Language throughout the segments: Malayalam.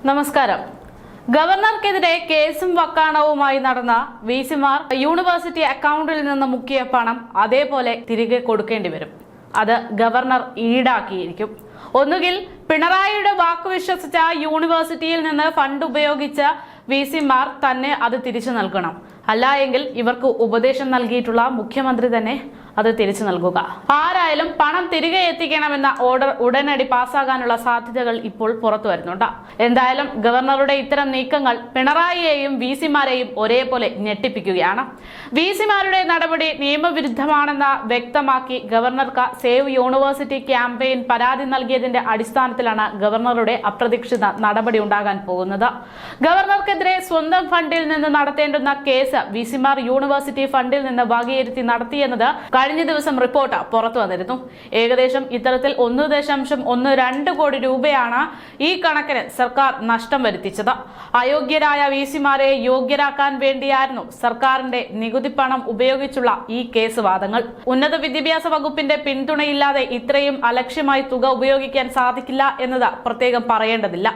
നമസ്കാരം. ഗവർണർക്കെതിരെ കേസും വക്കാണവുമായി നടന്ന വിസിമാർ യൂണിവേഴ്സിറ്റി അക്കൗണ്ടിൽ നിന്ന് മുക്കിയ പണം അതേപോലെ തിരികെ കൊടുക്കേണ്ടി വരും. അത് ഗവർണർ ഈടാക്കിയിരിക്കും. ഒന്നുകിൽ പിണറായിയുടെ വാക്ക് വിശ്വസിച്ച യൂണിവേഴ്സിറ്റിയിൽ നിന്ന് ഫണ്ട് ഉപയോഗിച്ച വിസിമാർ തന്നെ അത് തിരിച്ചു നൽകണം. അല്ല എങ്കിൽ ഇവർക്ക് ഉപദേശം നൽകിയിട്ടുള്ള മുഖ്യമന്ത്രി തന്നെ അത് തിരിച്ചു നൽകുക. ആരായാലും പണം തിരികെ എത്തിക്കണമെന്ന ഓർഡർ ഉടനടി പാസ്സാകാനുള്ള സാധ്യതകൾ ഇപ്പോൾ പുറത്തു വരുന്നുണ്ട്. എന്തായാലും ഗവർണറുടെ ഇത്തരം നീക്കങ്ങൾ പിണറായിയെയും വിസിമാരെയും ഒരേപോലെ ഞെട്ടിപ്പിക്കുകയാണ്. വിസിമാരുടെ നടപടി നിയമവിരുദ്ധമാണെന്ന് വ്യക്തമാക്കി ഗവർണർക്ക് സേവ് യൂണിവേഴ്സിറ്റി ക്യാമ്പയിൻ പരാതി നൽകിയതിന്റെ അടിസ്ഥാനത്തിലാണ് ഗവർണറുടെ അപ്രതീക്ഷിത നടപടി ഉണ്ടാകാൻ പോകുന്നത്. ഗവർണർക്കെതിരെ സ്വന്തം ഫണ്ടിൽ നിന്ന് നടത്തേണ്ടുന്ന കേസ് വിസിമാർ യൂണിവേഴ്സിറ്റി ഫണ്ടിൽ നിന്ന് വകയിരുത്തി നടത്തിയെന്നത് കഴിഞ്ഞ ദിവസം റിപ്പോർട്ട് പുറത്തു വന്നിരുന്നു. ഏകദേശം ഇത്തരത്തിൽ 1.12 കോടി രൂപയാണ് ഈ കണക്കിന് സർക്കാർ നഷ്ടം വരുത്തിച്ചത്. അയോഗ്യരായ വിസിമാരെ യോഗ്യരാക്കാൻ വേണ്ടിയായിരുന്നു സർക്കാരിന്റെ നികുതി പണം ഉപയോഗിച്ചുള്ള ഈ കേസ് വാദങ്ങൾ. ഉന്നത വിദ്യാഭ്യാസ വകുപ്പിന്റെ പിന്തുണയില്ലാതെ ഇത്രയും അലക്ഷ്യമായി തുക ഉപയോഗിക്കാൻ സാധിക്കില്ല എന്നത് പ്രത്യേകം പറയേണ്ടതില്ല.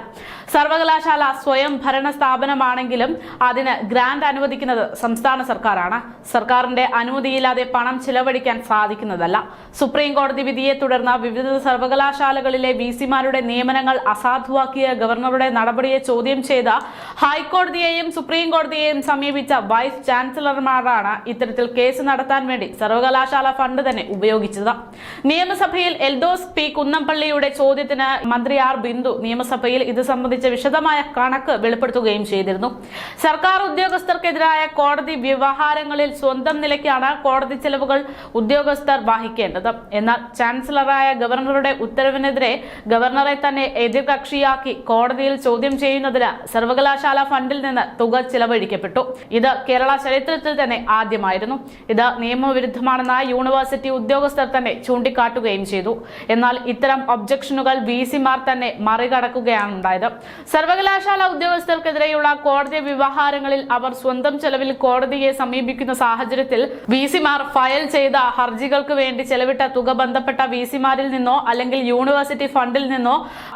സർവകലാശാല സ്വയം ഭരണ സ്ഥാപനമാണെങ്കിലും അതിന് ഗ്രാന്റ് അനുവദിക്കുന്നത് സംസ്ഥാന സർക്കാരാണ്. സർക്കാരിന്റെ അനുമതിയില്ലാതെ പണം ചിലവഴിക്കാൻ സാധിക്കുന്നതല്ല. സുപ്രീം കോടതി വിധിയെ തുടർന്ന് വിവിധ സർവകലാശാലകളിലെ വിസിമാരുടെ നിയമനങ്ങൾ അസാധുവാക്കിയ ഗവർണറുടെ നടപടിയെ ചോദ്യം ചെയ്ത ഹൈക്കോടതിയെയും സുപ്രീം കോടതിയെയും സമീപിച്ച വൈസ് ചാൻസലർമാരാണ് ഇത്തരത്തിൽ കേസ് നടത്താൻ വേണ്ടി സർവകലാശാല ഫണ്ട് തന്നെ ഉപയോഗിച്ചത്. നിയമസഭയിൽ എൽദോസ് പി കുന്നംപള്ളിയുടെ ചോദ്യത്തിന് മന്ത്രി ആർ ബിന്ദു നിയമസഭയിൽ ഇത് സംബന്ധിച്ച വിശദമായ കണക്ക് വെളിപ്പെടുത്തുകയും ചെയ്തിരുന്നു. സർക്കാർ ഉദ്യോഗസ്ഥർക്കെതിരായ കോടതി വ്യവഹാരങ്ങളിൽ സ്വന്തം നിലയ്ക്കാണ് കോടതി ചെലവുകൾ ഉദ്യോഗസ്ഥർ വഹിക്കേണ്ടത്. എന്നാൽ ചാൻസലറായ ഗവർണറുടെ ഉത്തരവിനെതിരെ ഗവർണറെ തന്നെ എതിർകക്ഷിയാക്കി കോടതിയിൽ ചോദ്യം ചെയ്യുന്നതിന് സർവകലാശാല ഫണ്ടിൽ നിന്ന് തുക ചിലവഴിക്കപ്പെട്ടു. ഇത് കേരള ചരിത്രത്തിൽ തന്നെ ആദ്യമായിരുന്നു. ഇത് നിയമവിരുദ്ധമാണെന്ന് യൂണിവേഴ്സിറ്റി ഉദ്യോഗസ്ഥർ തന്നെ ചൂണ്ടിക്കാട്ടുകയും ചെയ്തു. എന്നാൽ ഇത്തരം ഒബ്ജക്ഷനുകൾ വിസിമാർ തന്നെ മറികടക്കുകയാണ് ഉണ്ടായത്. സർവകലാശാല ഉദ്യോഗസ്ഥർക്കെതിരെയുള്ള കോടതി വ്യവഹാരങ്ങളിൽ അവർ സ്വന്തം ചെലവിൽ കോടതിയെ സമീപിക്കുന്ന സാഹചര്യത്തിൽ വിസിമാർ ഫയൽ ചെയ്ത ഹർജികൾക്ക് വേണ്ടി ചെലവിട്ട തുക ബന്ധപ്പെട്ട വിസിമാരിൽ നിന്നോ അല്ലെങ്കിൽ യൂണിവേഴ്സിറ്റി ഫണ്ടിൽ നിന്നോ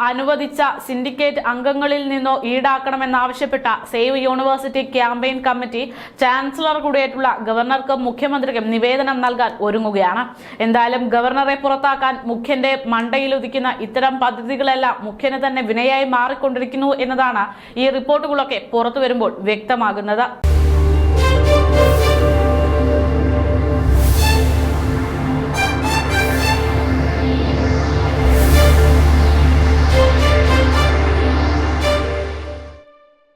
അനുവദിച്ച സിൻഡിക്കേറ്റ് അംഗങ്ങളിൽ നിന്നോ ഈടാക്കണമെന്നാവശ്യപ്പെട്ട save university campaign committee chancellor കൂടിയായിട്ടുള്ള ഗവർണർക്കും മുഖ്യമന്ത്രിക്കും നിവേദനം നൽകാൻ ഒരുങ്ങുകയാണ്. എന്തായാലും ഗവർണറെ പുറത്താക്കാൻ മുഖ്യന്റെ മണ്ടയിലുദിക്കുന്ന ഇത്തരം പദ്ധതികളെല്ലാം മുഖ്യന് തന്നെ വിനയായി മാറിക്കൊണ്ടിരിക്കുന്നു എന്നതാണ് ഈ റിപ്പോർട്ടുകളൊക്കെ പുറത്തു വരുമ്പോൾ വ്യക്തമാകുന്നത്.